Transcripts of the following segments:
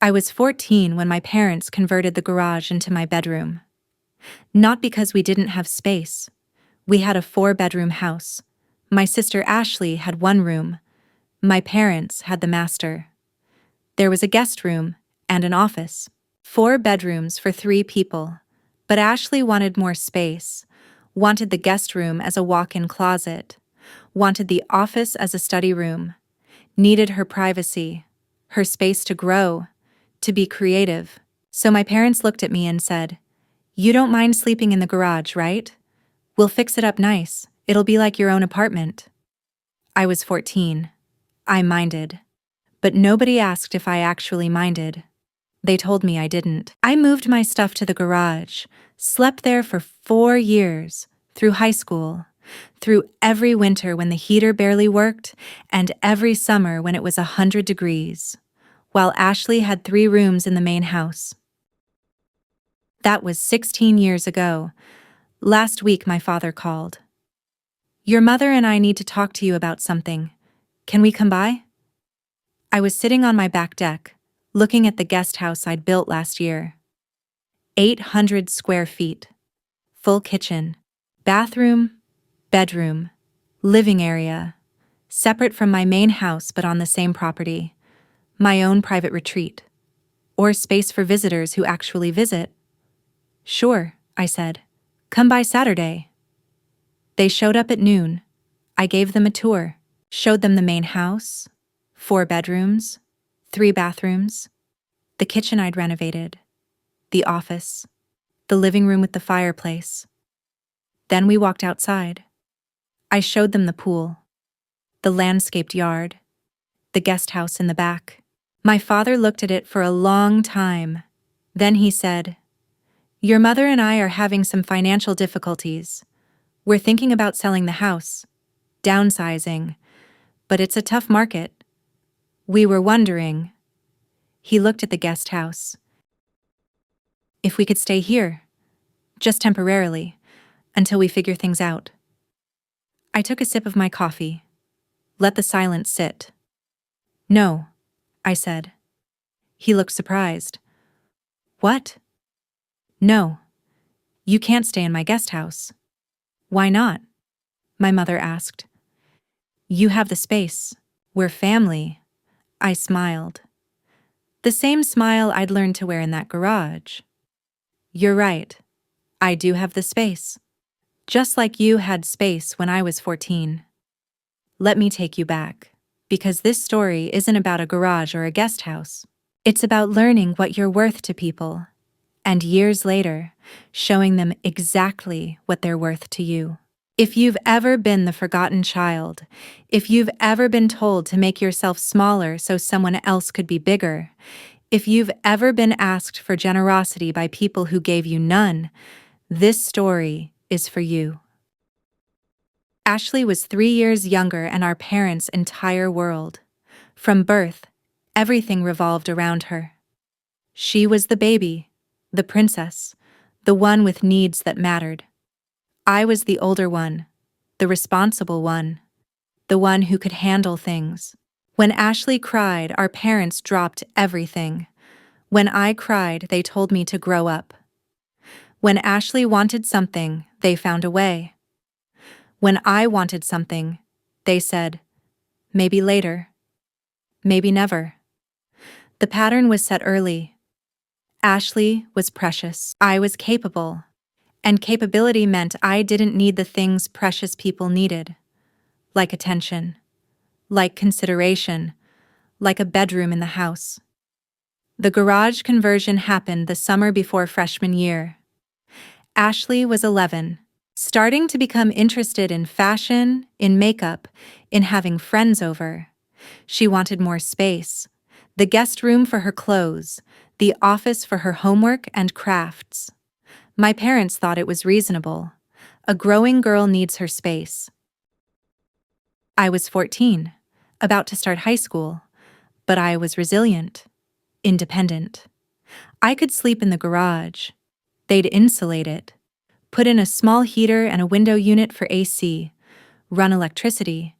I was 14 when my parents converted the garage into my bedroom. Not because we didn't have space. We had a 4-bedroom house. My sister Ashley had one room. My parents had the master. There was a guest room and an office. 4 bedrooms for 3 people. But Ashley wanted more space, wanted the guest room as a walk-in closet, wanted the office as a study room, needed her privacy, her space to grow, to be creative. So my parents looked at me and said, "You don't mind sleeping in the garage, right? We'll fix it up nice. It'll be like your own apartment." I was 14. I minded. But nobody asked if I actually minded. They told me I didn't. I moved my stuff to the garage, slept there for 4 years, through high school, through every winter when the heater barely worked, and every summer when it was 100 degrees, while Ashley had 3 rooms in the main house. That was 16 years ago. Last week my father called. "Your mother and I need to talk to you about something. Can we come by?" I was sitting on my back deck, looking at the guest house I'd built last year. 800 square feet. Full kitchen, bathroom, bedroom, living area, separate from my main house but on the same property. My own private retreat. Or space for visitors who actually visit. "Sure," I said. "Come by Saturday." They showed up at noon. I gave them a tour, showed them the main house, 4 bedrooms, 3 bathrooms, the kitchen I'd renovated, the office, the living room with the fireplace. Then we walked outside. I showed them the pool, the landscaped yard, the guest house in the back. My father looked at it for a long time. Then he said, "Your mother and I are having some financial difficulties. We're thinking about selling the house, downsizing, but it's a tough market. We were wondering," he looked at the guest house, "if we could stay here, just temporarily, until we figure things out." I took a sip of my coffee, let the silence sit. "No," I said. He looked surprised. "What?" "No, you can't stay in my guest house." "Why not?" my mother asked. "You have the space. We're family." I smiled. The same smile I'd learned to wear in that garage. "You're right. I do have the space. Just like you had space when I was 14. Let me take you back, because this story isn't about a garage or a guest house. It's about learning what you're worth to people, and years later, showing them exactly what they're worth to you. If you've ever been the forgotten child, if you've ever been told to make yourself smaller so someone else could be bigger, if you've ever been asked for generosity by people who gave you none, this story is for you. Ashley was 3 years younger and our parents' entire world. From birth, everything revolved around her. She was the baby, the princess, the one with needs that mattered. I was the older one, the responsible one, the one who could handle things. When Ashley cried, our parents dropped everything. When I cried, they told me to grow up. When Ashley wanted something, they found a way. When I wanted something, they said, maybe later, maybe never. The pattern was set early. Ashley was precious. I was capable. And capability meant I didn't need the things precious people needed, like attention, like consideration, like a bedroom in the house. The garage conversion happened the summer before freshman year. Ashley was 11, starting to become interested in fashion, in makeup, in having friends over. She wanted more space, the guest room for her clothes, the office for her homework and crafts. My parents thought it was reasonable. A growing girl needs her space. I was 14, about to start high school, but I was resilient, independent. I could sleep in the garage. They'd insulate it, put in a small heater and a window unit for AC, run electricity,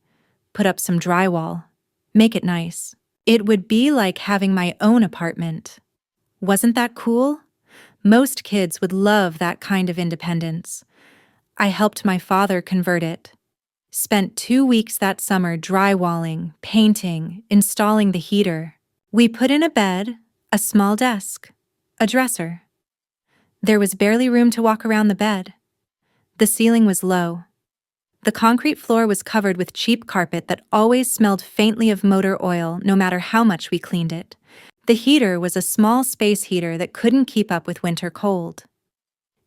put up some drywall, make it nice. It would be like having my own apartment. Wasn't that cool? Most kids would love that kind of independence. I helped my father convert it. Spent 2 weeks that summer drywalling, painting, installing the heater. We put in a bed, a small desk, a dresser. There was barely room to walk around the bed. The ceiling was low. The concrete floor was covered with cheap carpet that always smelled faintly of motor oil no matter how much we cleaned it. The heater was a small space heater that couldn't keep up with winter cold.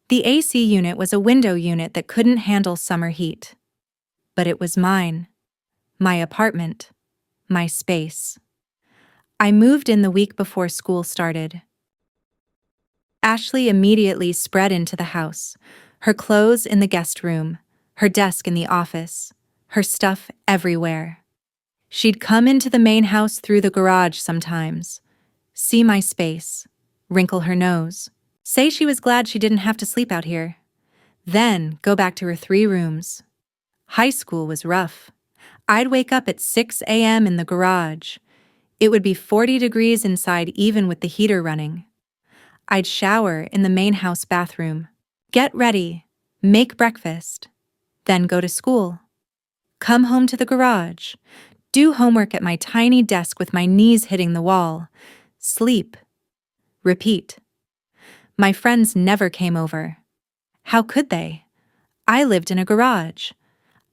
The AC unit was a window unit that couldn't handle summer heat. But it was mine. My apartment. My space. I moved in the week before school started. Ashley immediately spread into the house, her clothes in the guest room, her desk in the office, her stuff everywhere. She'd come into the main house through the garage sometimes, see my space, wrinkle her nose, say she was glad she didn't have to sleep out here, then go back to her 3 rooms. High school was rough. I'd wake up at 6 a.m. in the garage. It would be 40 degrees inside even with the heater running. I'd shower in the main house bathroom, get ready, make breakfast, then go to school. Come home to the garage, do homework at my tiny desk with my knees hitting the wall, sleep, repeat. My friends never came over. How could they? I lived in a garage.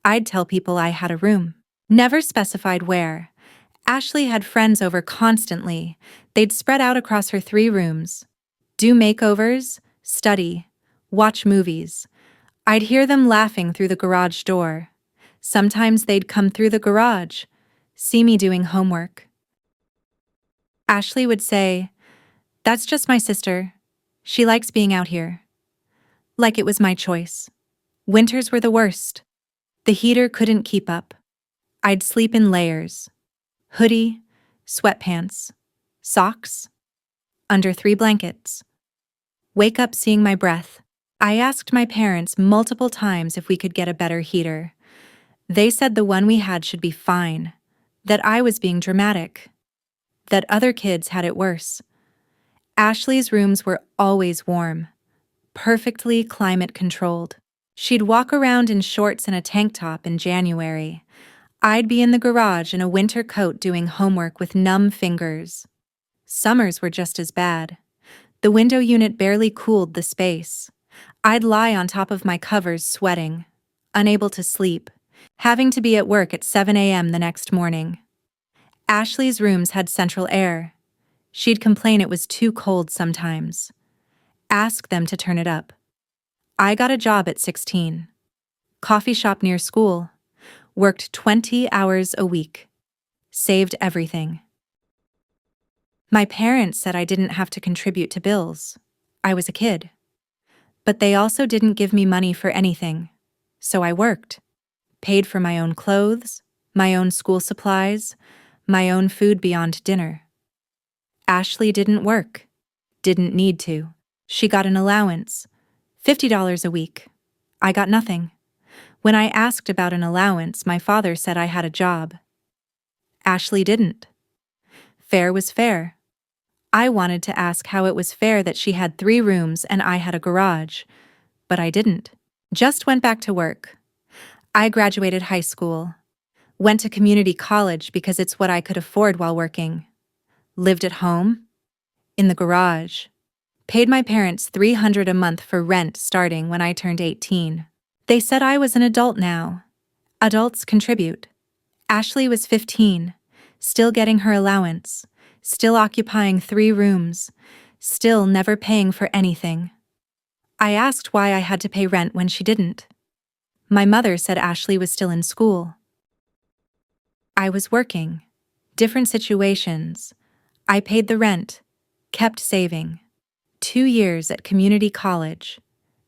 I'd tell people I had a room. Never specified where. Ashley had friends over constantly. They'd spread out across her 3 rooms. Do makeovers, study, watch movies. I'd hear them laughing through the garage door. Sometimes they'd come through the garage, see me doing homework. Ashley would say, "That's just my sister. She likes being out here." Like it was my choice. Winters were the worst. The heater couldn't keep up. I'd sleep in layers. Hoodie, sweatpants, socks, under 3 blankets. Wake up seeing my breath. I asked my parents multiple times if we could get a better heater. They said the one we had should be fine, that I was being dramatic, that other kids had it worse. Ashley's rooms were always warm, perfectly climate-controlled. She'd walk around in shorts and a tank top in January. I'd be in the garage in a winter coat doing homework with numb fingers. Summers were just as bad. The window unit barely cooled the space. I'd lie on top of my covers sweating, unable to sleep, having to be at work at 7 a.m. the next morning. Ashley's rooms had central air. She'd complain it was too cold sometimes. Ask them to turn it up. I got a job at 16. Coffee shop near school. Worked 20 hours a week. Saved everything. My parents said I didn't have to contribute to bills. I was a kid. But they also didn't give me money for anything. So I worked. Paid for my own clothes, my own school supplies, my own food beyond dinner. Ashley didn't work. Didn't need to. She got an allowance. $50 a week. I got nothing. When I asked about an allowance, my father said I had a job. Ashley didn't. Fair was fair. I wanted to ask how it was fair that she had 3 rooms and I had a garage, but I didn't. Just went back to work. I graduated high school. Went to community college because it's what I could afford while working. Lived at home. In the garage. Paid my parents $300 a month for rent starting when I turned 18. They said I was an adult now. Adults contribute. Ashley was 15, still getting her allowance, still occupying 3 rooms, still never paying for anything. I asked why I had to pay rent when she didn't. My mother said Ashley was still in school. I was working. Different situations. I paid the rent, kept saving. 2 years at community college.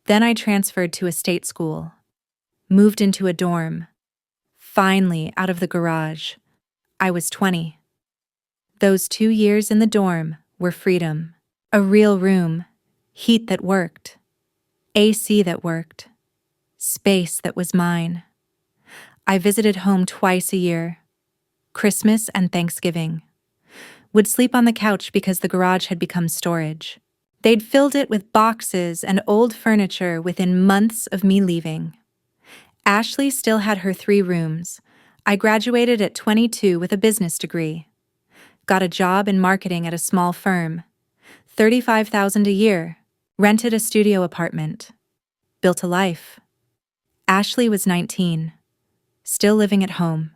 Then I transferred to a state school. Moved into a dorm. Finally out of the garage. I was 20. Those 2 years in the dorm were freedom. A real room. Heat that worked. AC that worked. Space that was mine. I visited home twice a year. Christmas and Thanksgiving. would sleep on the couch because the garage had become storage. They'd filled it with boxes and old furniture within months of me leaving. Ashley still had her 3 rooms. I graduated at 22 with a business degree. Got a job in marketing at a small firm. $35,000 a year. Rented a studio apartment. Built a life. Ashley was 19. Still living at home.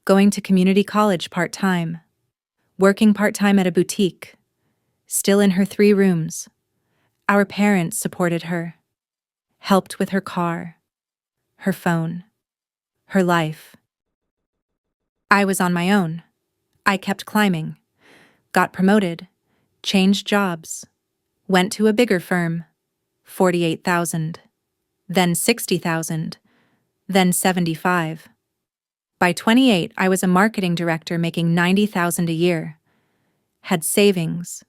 Going to community college part-time. Working part-time at a boutique. Still in her 3 rooms. Our parents supported her. Helped with her car. Her phone. Her life. I was on my own. I kept climbing. Got promoted. Changed jobs. Went to a bigger firm. 48,000. Then 60,000. Then 75. By 28, I was a marketing director making 90,000 a year. Had savings.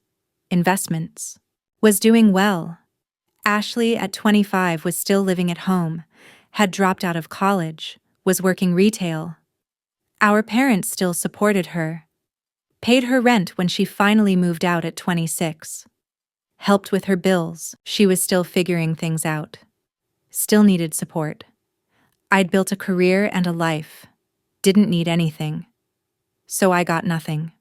Investments. Was doing well. Ashley, at 25, was still living at home. Had dropped out of college. Was working retail. Our parents still supported her. Paid her rent when she finally moved out at 26. Helped with her bills. She was still figuring things out. Still needed support. I'd built a career and a life. Didn't need anything. So I got nothing.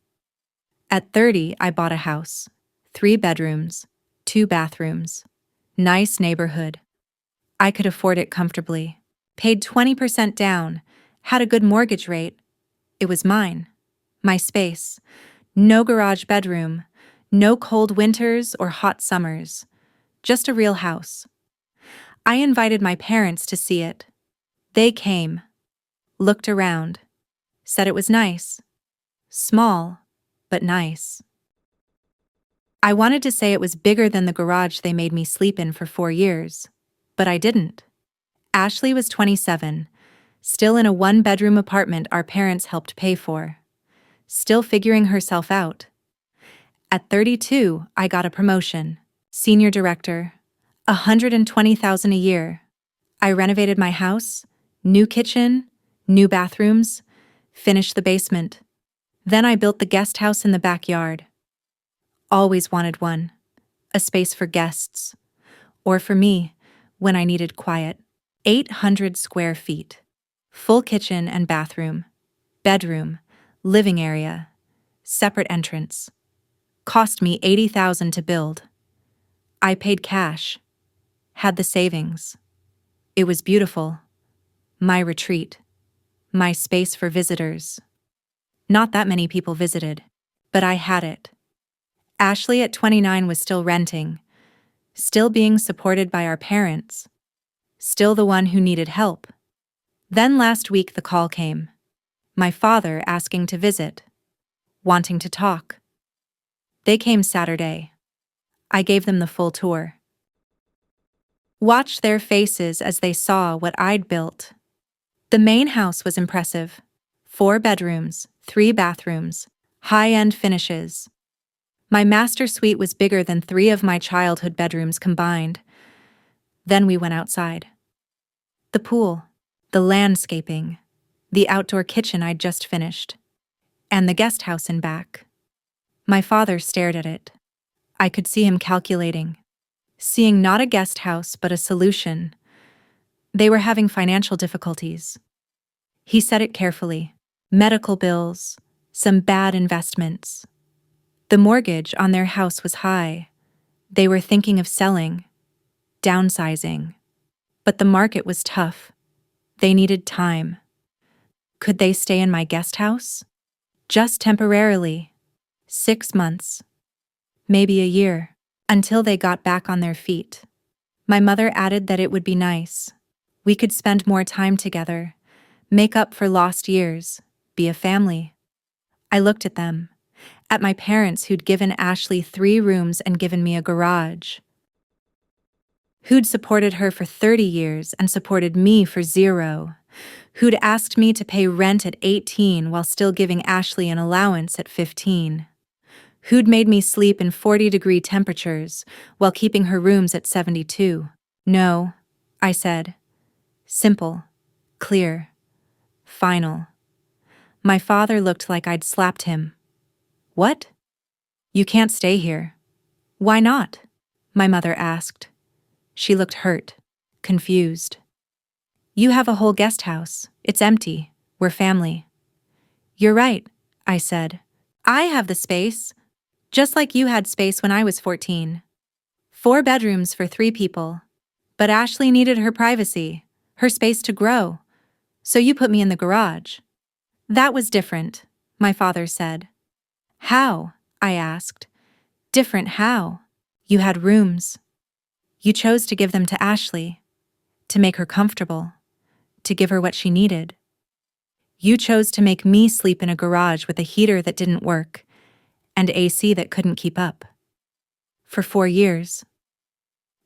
At 30, I bought a house. 3 bedrooms, 2 bathrooms. Nice neighborhood. I could afford it comfortably. Paid 20% down. Had a good mortgage rate. It was mine. My space. No garage bedroom. No cold winters or hot summers. Just a real house. I invited my parents to see it. They came. Looked around. Said it was nice. Small, but nice. I wanted to say it was bigger than the garage they made me sleep in for 4 years, but I didn't. Ashley was 27, still in a 1-bedroom apartment our parents helped pay for. Still figuring herself out. At 32, I got a promotion. Senior director. $120,000 a year. I renovated my house. New kitchen. New bathrooms. Finished the basement. Then I built the guest house in the backyard. Always wanted one. A space for guests. Or for me, when I needed quiet. 800 square feet. Full kitchen and bathroom. Bedroom. Living area. Separate entrance. Cost me $80,000 to build. I paid cash. Had the savings. It was beautiful. My retreat. My space for visitors. Not that many people visited, but I had it. Ashley at 29 was still renting, still being supported by our parents, still the one who needed help. Then last week the call came. My father asking to visit, wanting to talk. They came Saturday. I gave them the full tour. Watched their faces as they saw what I'd built. The main house was impressive. 4 bedrooms, 3 bathrooms, high-end finishes. My master suite was bigger than 3 of my childhood bedrooms combined. Then we went outside. The pool, the landscaping, the outdoor kitchen I'd just finished, and the guest house in back. My father stared at it. I could see him calculating, seeing not a guest house but a solution. They were having financial difficulties. He said it carefully. Medical bills, some bad investments. The mortgage on their house was high. They were thinking of selling, downsizing. But the market was tough. They needed time. Could they stay in my guest house? Just temporarily. 6 months. Maybe a year. Until they got back on their feet. My mother added that it would be nice. We could spend more time together. Make up for lost years. Be a family. I looked at them. At my parents who'd given Ashley 3 rooms and given me a garage. Who'd supported her for 30 years and supported me for 0. Who'd asked me to pay rent at 18 while still giving Ashley an allowance at 15. Who'd made me sleep in 40-degree temperatures while keeping her rooms at 72. No, I said. Simple, clear, final. My father looked like I'd slapped him. What? You can't stay here. Why not? My mother asked. She looked hurt, confused. You have a whole guest house. It's empty. We're family. You're right, I said. I have the space, just like you had space when I was 14. 4 bedrooms for 3 people. But Ashley needed her privacy, her space to grow. So you put me in the garage. That was different, my father said. How? I asked. Different how? You had rooms. You chose to give them to Ashley, to make her comfortable, to give her what she needed. You chose to make me sleep in a garage with a heater that didn't work and AC that couldn't keep up. For 4 years.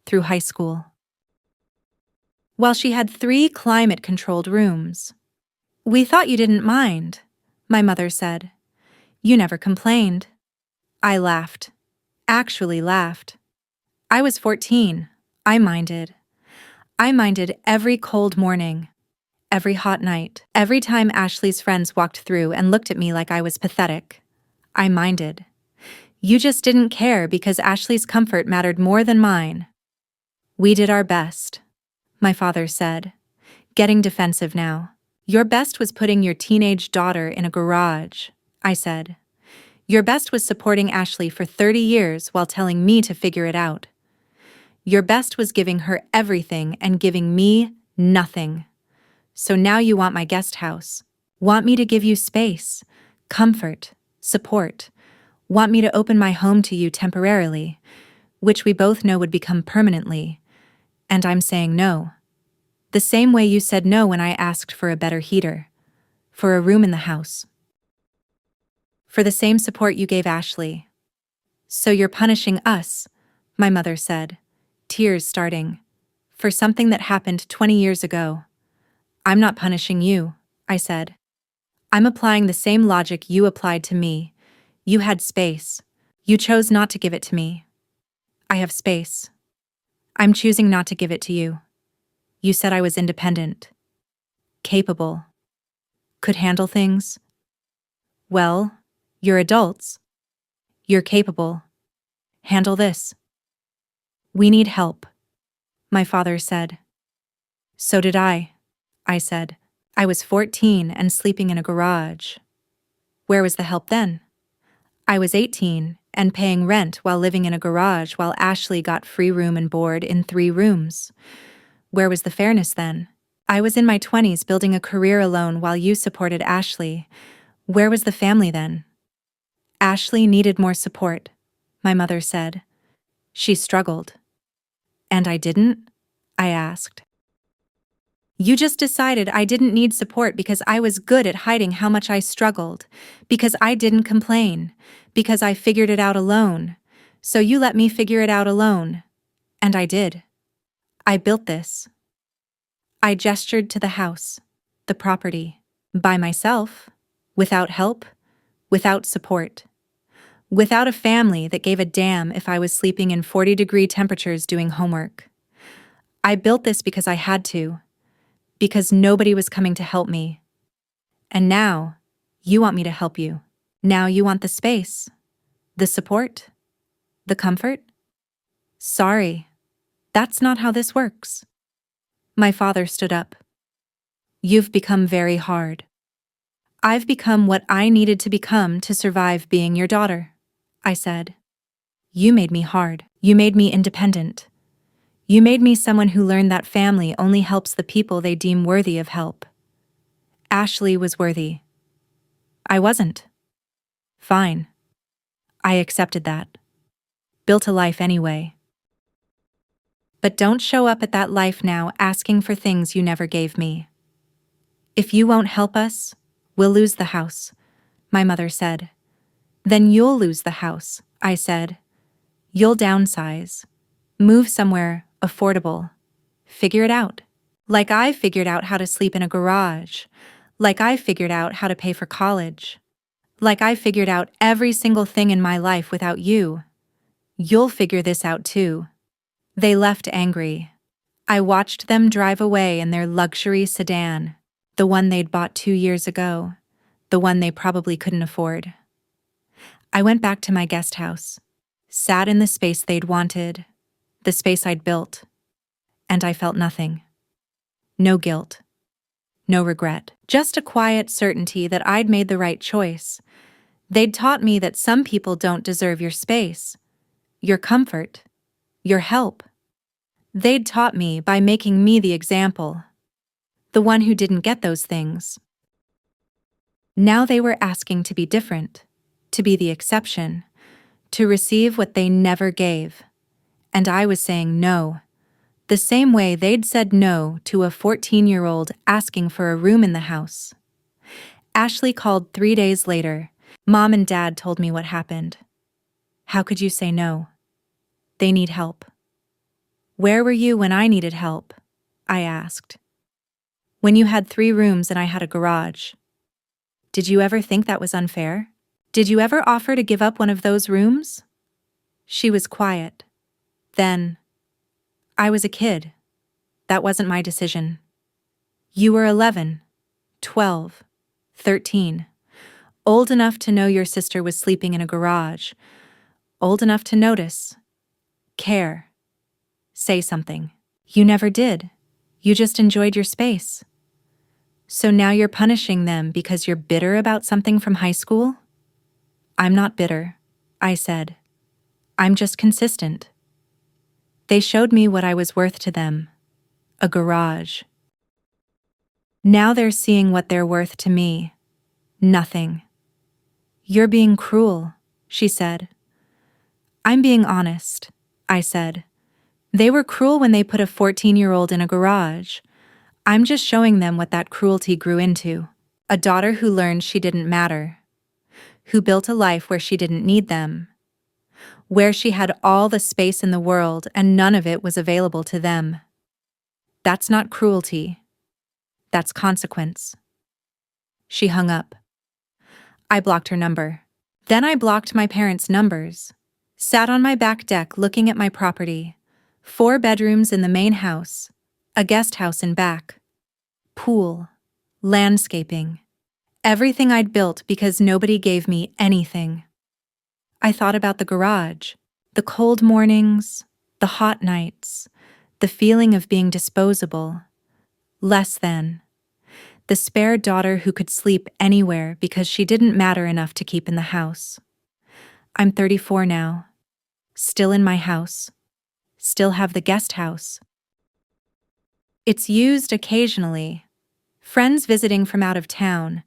Through high school. While she had 3 climate-controlled rooms. We thought you didn't mind, my mother said. You never complained. I laughed. Actually laughed. I was 14. I minded. I minded every cold morning, every hot night, every time Ashley's friends walked through and looked at me like I was pathetic. I minded. You just didn't care because Ashley's comfort mattered more than mine. We did our best, my father said, getting defensive now. Your best was putting your teenage daughter in a garage, I said. Your best was supporting Ashley for 30 years while telling me to figure it out. Your best was giving her everything and giving me nothing. So now you want my guest house. Want me to give you space, comfort, support. Want me to open my home to you temporarily, which we both know would become permanently. And I'm saying no. The same way you said no when I asked for a better heater, for a room in the house. For the same support you gave Ashley. So you're punishing us, my mother said, tears starting, for something that happened 20 years ago. I'm not punishing you, I said. I'm applying the same logic you applied to me. You had space. You chose not to give it to me. I have space. I'm choosing not to give it to you. You said I was independent, capable, could handle things. Well, you're adults. You're capable. Handle this. We need help, my father said. So did I said. I was 14 and sleeping in a garage. Where was the help then? I was 18 and paying rent while living in a garage while Ashley got free room and board in 3 rooms. Where was the fairness then? I was in my 20s building a career alone while you supported Ashley. Where was the family then? Ashley needed more support, my mother said. She struggled. And I didn't? I asked. You just decided I didn't need support because I was good at hiding how much I struggled, because I didn't complain, because I figured it out alone. So you let me figure it out alone. And I did. I built this. I gestured to the house, the property, by myself, without help, without support, without a family that gave a damn if I was sleeping in 40-degree temperatures doing homework. I built this because I had to. Because nobody was coming to help me. And now, you want me to help you. Now you want the space, the support, the comfort? Sorry, that's not how this works. My father stood up. You've become very hard. I've become what I needed to become to survive being your daughter, I said. You made me hard. You made me independent. You made me someone who learned that family only helps the people they deem worthy of help. Ashley was worthy. I wasn't. Fine. I accepted that. Built a life anyway. But don't show up at that life now asking for things you never gave me. If you won't help us, we'll lose the house, my mother said. Then you'll lose the house, I said. You'll downsize. Move somewhere affordable. Figure it out. Like I figured out how to sleep in a garage. Like I figured out how to pay for college. Like I figured out every single thing in my life without you. You'll figure this out too. They left angry. I watched them drive away in their luxury sedan, the one they'd bought 2 years ago, the one they probably couldn't afford. I went back to my guest house, sat in the space they'd wanted, the space I'd built, and I felt nothing. No guilt. No regret. Just a quiet certainty that I'd made the right choice. They'd taught me that some people don't deserve your space, your comfort, your help. They'd taught me by making me the example, the one who didn't get those things. Now they were asking to be different, to be the exception, to receive what they never gave. And I was saying no, the same way they'd said no to a 14-year-old asking for a room in the house. Ashley called 3 days later. Mom and Dad told me what happened. How could you say no? They need help. Where were you when I needed help? I asked. When you had 3 rooms and I had a garage. Did you ever think that was unfair? Did you ever offer to give up one of those rooms? She was quiet. Then, I was a kid. That wasn't my decision. You were 11, 12, 13. Old enough to know your sister was sleeping in a garage. Old enough to notice. Care. Say something. You never did. You just enjoyed your space. So now you're punishing them because you're bitter about something from high school? I'm not bitter, I said. I'm just consistent. They showed me what I was worth to them. A garage. Now they're seeing what they're worth to me. Nothing. You're being cruel, she said. I'm being honest, I said. They were cruel when they put a 14-year-old in a garage. I'm just showing them what that cruelty grew into. A daughter who learned she didn't matter. Who built a life where she didn't need them. Where she had all the space in the world and none of it was available to them. That's not cruelty. That's consequence. She hung up. I blocked her number. Then I blocked my parents' numbers. Sat on my back deck looking at my property. 4 bedrooms in the main house. A guest house in back. Pool. Landscaping. Everything I'd built because nobody gave me anything. I thought about the garage. The cold mornings. The hot nights. The feeling of being disposable. Less than. The spare daughter who could sleep anywhere because she didn't matter enough to keep in the house. I'm 34 now. Still in my house. Still have the guest house. It's used occasionally. Friends visiting from out of town.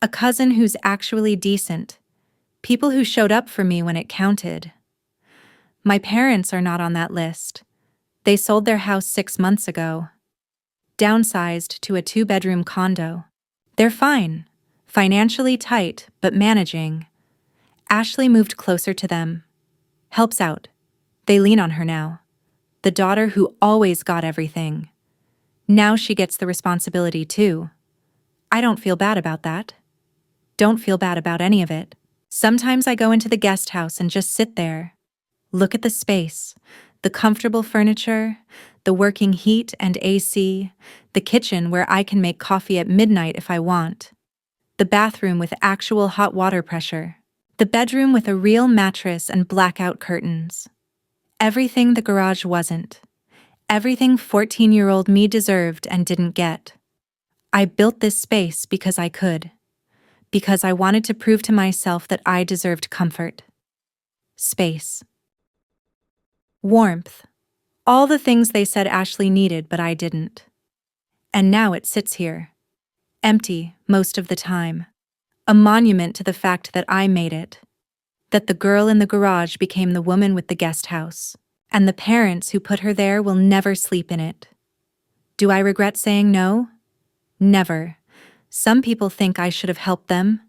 A cousin who's actually decent. People who showed up for me when it counted. My parents are not on that list. They sold their house 6 months ago. Downsized to a 2-bedroom condo. They're fine. Financially tight, but managing. Ashley moved closer to them. Helps out. They lean on her now. The daughter who always got everything. Now she gets the responsibility too. I don't feel bad about that. Don't feel bad about any of it. Sometimes I go into the guest house and just sit there. Look at the space, the comfortable furniture, the working heat and AC, the kitchen where I can make coffee at midnight if I want, the bathroom with actual hot water pressure, the bedroom with a real mattress and blackout curtains. Everything the garage wasn't. Everything 14-year-old me deserved and didn't get. I built this space because I could. Because I wanted to prove to myself that I deserved comfort. Space. Warmth. All the things they said Ashley needed, but I didn't. And now it sits here. Empty most of the time. A monument to the fact that I made it. That the girl in the garage became the woman with the guest house. And the parents who put her there will never sleep in it. Do I regret saying no? Never. Some people think I should have helped them.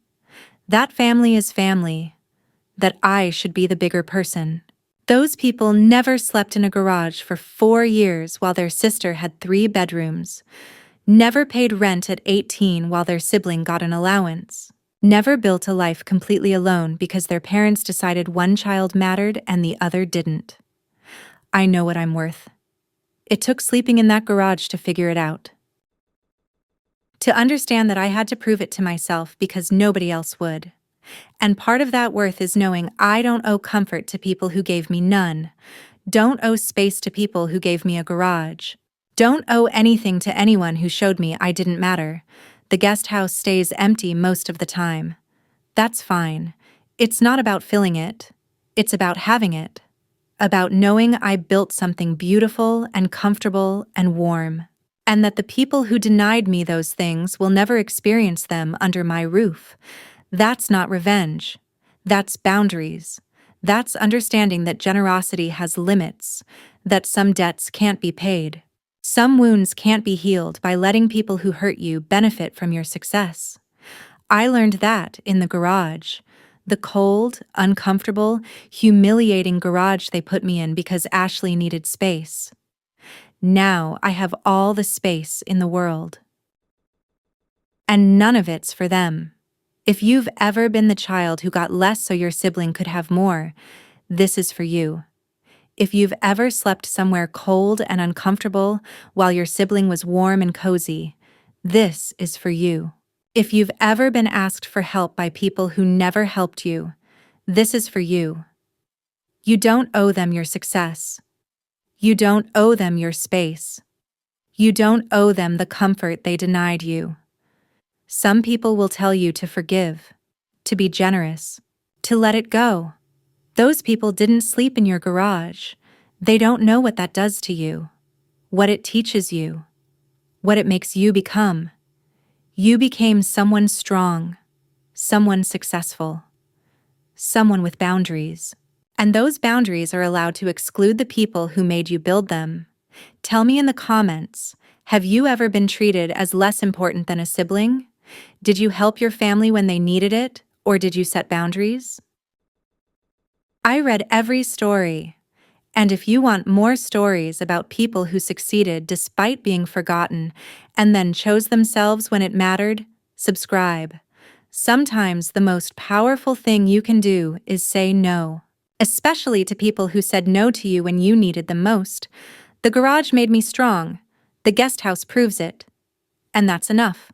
That family is family. That I should be the bigger person. Those people never slept in a garage for 4 years while their sister had 3 bedrooms. Never paid rent at 18 while their sibling got an allowance. Never built a life completely alone because their parents decided one child mattered and the other didn't. I know what I'm worth. It took sleeping in that garage to figure it out. To understand that I had to prove it to myself because nobody else would. And part of that worth is knowing I don't owe comfort to people who gave me none. Don't owe space to people who gave me a garage. Don't owe anything to anyone who showed me I didn't matter. The guest house stays empty most of the time. That's fine. It's not about filling it. It's about having it. About knowing I built something beautiful and comfortable and warm. And that the people who denied me those things will never experience them under my roof. That's not revenge. That's boundaries. That's understanding that generosity has limits, that some debts can't be paid. Some wounds can't be healed by letting people who hurt you benefit from your success. I learned that in the garage. The cold, uncomfortable, humiliating garage they put me in because Ashley needed space. Now I have all the space in the world. And none of it's for them. If you've ever been the child who got less so your sibling could have more, this is for you. If you've ever slept somewhere cold and uncomfortable while your sibling was warm and cozy, this is for you. If you've ever been asked for help by people who never helped you, this is for you. You don't owe them your success. You don't owe them your space. You don't owe them the comfort they denied you. Some people will tell you to forgive, to be generous, to let it go. Those people didn't sleep in your garage. They don't know what that does to you, what it teaches you, what it makes you become. You became someone strong, someone successful, someone with boundaries. And those boundaries are allowed to exclude the people who made you build them. Tell me in the comments, have you ever been treated as less important than a sibling? Did you help your family when they needed it, or did you set boundaries? I read every story, and if you want more stories about people who succeeded despite being forgotten and then chose themselves when it mattered, subscribe. Sometimes the most powerful thing you can do is say no, especially to people who said no to you when you needed them most. The garage made me strong. The guest house proves it. And that's enough.